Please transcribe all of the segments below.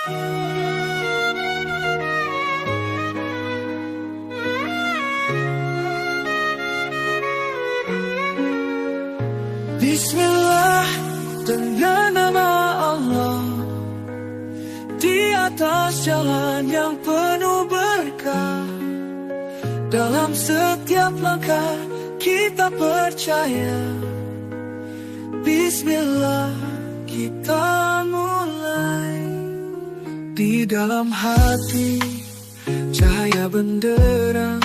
Bismillah, dengan nama Allah, di atas jalan yang penuh berkah. Dalam setiap langkah kita percaya. Bismillah, kita mulai. Di dalam hati cahaya benderang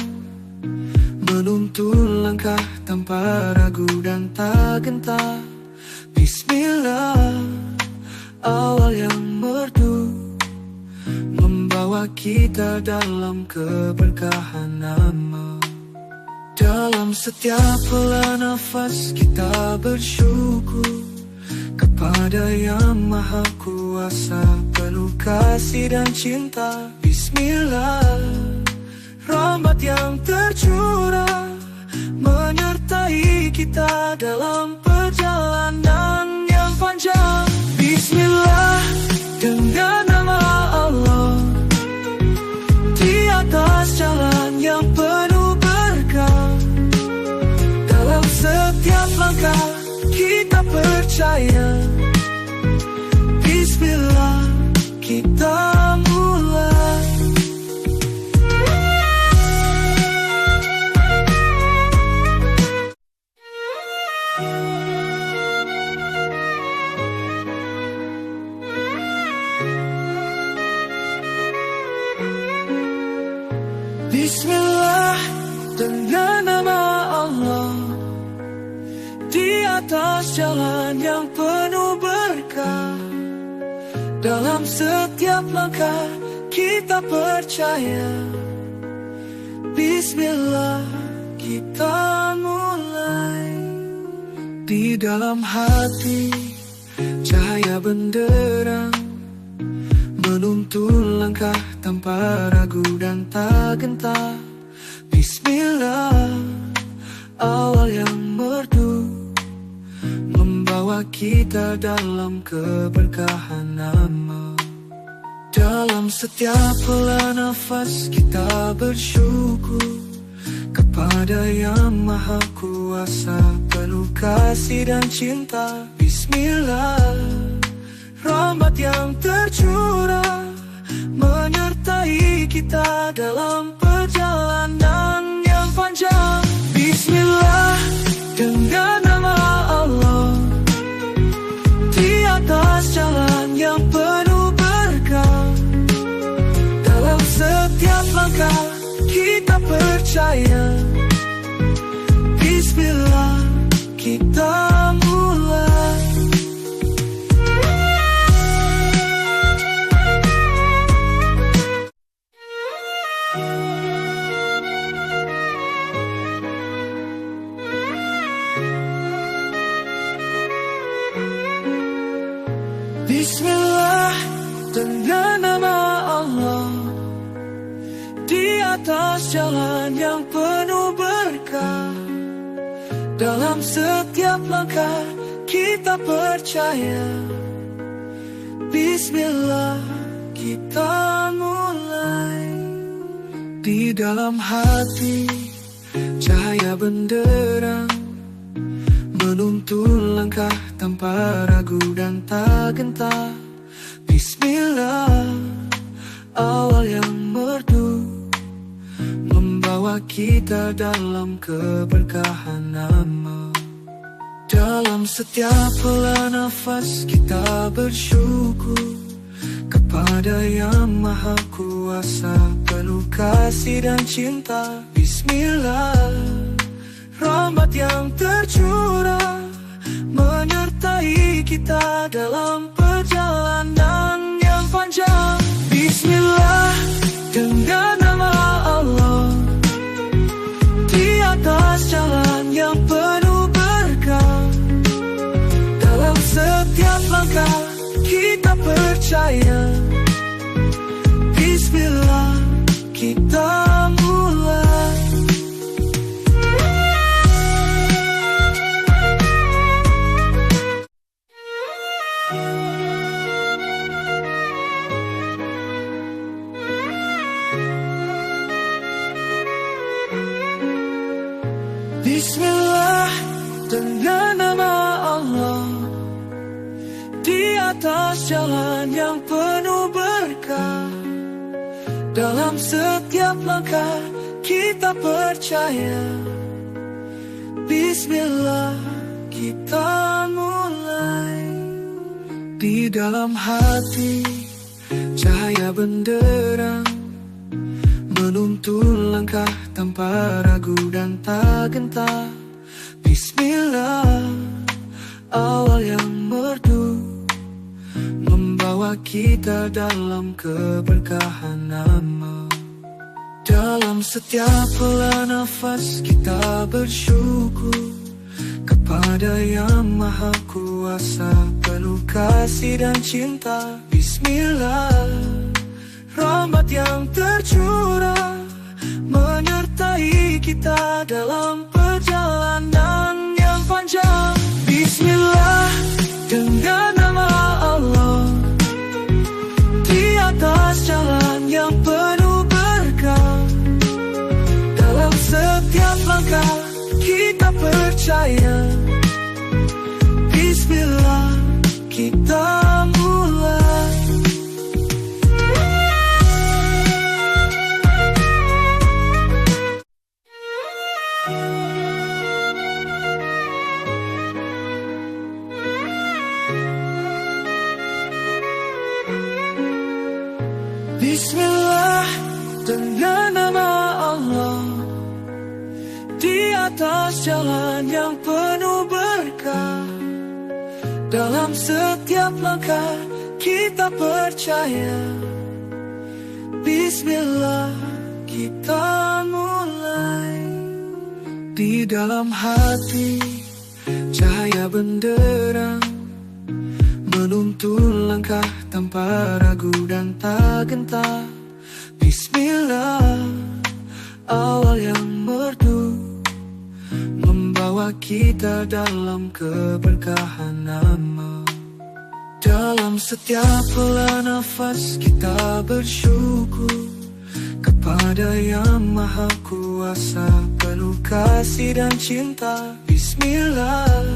menuntun langkah tanpa ragu dan tak gentar. Bismillah, awal yang merdu membawa kita dalam keberkahan nama. Dalam setiap hela nafas kita bersyukur kepada Yang Maha Kuasa, penuh kasih dan cinta. Bismillah, rahmat yang tercurah menyertai kita dalam perjalanan yang panjang. Bismillah, dengan nama Allah, di atas jalan yang penuh berkah. Dalam setiap langkah kita percaya. Bismillah, kita mulai. Bismillah, dengan nama Allah, di atas jalan yang penuh berkah. Dalam setiap langkah kita percaya. Bismillah, kita mulai. Di dalam hati cahaya benderang menuntun langkah tanpa ragu dan tak gentar. Bismillah, awal yang merdu membawa kita dalam keberkahan nama. Dalam setiap hela nafas kita bersyukur kepada Yang Maha Kuasa, penuh kasih dan cinta. Bismillah, rahmat yang tercurah menyertai kita dalam perjalanan yang panjang. Bismillah, dengan nama Allah, di atas jalan yang penuh berkah. Dalam setiap langkah kita percaya. Bismillah, kita mulai. Bismillah, dengan nama Allah, di atas jalan yang penuh berkah. Dalam setiap langkah kita percaya. Bismillah, kita mulai. Di dalam hati cahaya benderang menuntun langkah tanpa ragu dan tak gentar. Bismillah, awal yang merdu membawa kita dalam keberkahan nama. Dalam setiap hela nafas kita bersyukur kepada Yang Maha Kuasa, penuh kasih dan cinta. Bismillah, rahmat yang tercurah menyertai kita dalam perjalanan yang panjang. Bismillah, dengan nama Allah, di atas jalan yang penuh berkah. Dalam setiap langkah kita percaya. Bismillah, kita mulai. dengan nama Allah, di atas jalan yang penuh berkah. Dalam setiap langkah kita percaya. Bismillah kita mulai. Di dalam hati cahaya benderang menuntun langkah tanpa ragu dan tak gentar. Bismillah awal yang merdu membawa kita dalam keberkahan nama. Dalam setiap helah nafas kita bersyukur kepada Yang Maha Kuasa, penuh kasih dan cinta. Bismillah, rahmat yang tercurah menyertai kita dalam perjalanan yang panjang. Bismillah dengan nama Allah, di atas jalan yang penuh berkah. Dalam setiap langkah kita percaya. Bismillah kita mulai. Bismillah dengan nama Allah, di atas jalan yang penuh berkah. Dalam setiap langkah kita percaya. Bismillah kita mulai. Di dalam hati cahaya benderang menuntun langkah tanpa ragu dan tak gentar. Bismillah awal yang merdu membawa kita dalam keberkahan nama. Dalam setiap helah nafas kita bersyukur kepada Yang Maha Kuasa, penuh kasih dan cinta. Bismillah,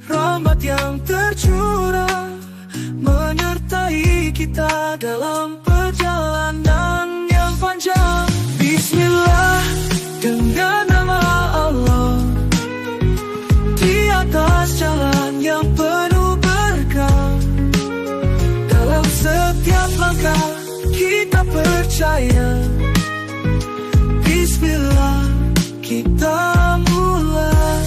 rahmat yang tercurah menyertai kita dalam perjalanan yang panjang. Bismillah dengan nama Allah, di atas jalan yang penuh berkah. Dalam setiap langkah kita percaya. Bismillah kita mulai.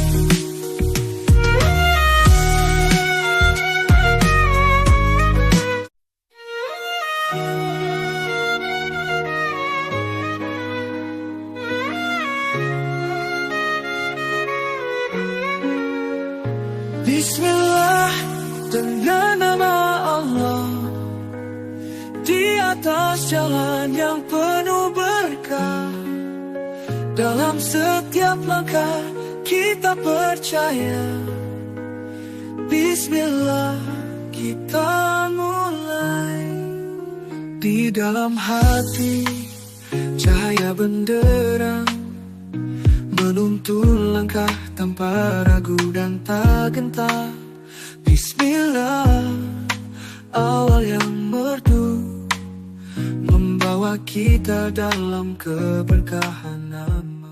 Bismillah dengan nama Allah, di atas jalan yang penuh berkah. Dalam setiap langkah kita percaya. Bismillah kita mulai. Di dalam hati cahaya benderang menuntun langkah tanpa ragu dan tak gentar. Bismillah awal yang merdu membawa kita dalam keberkahan nama.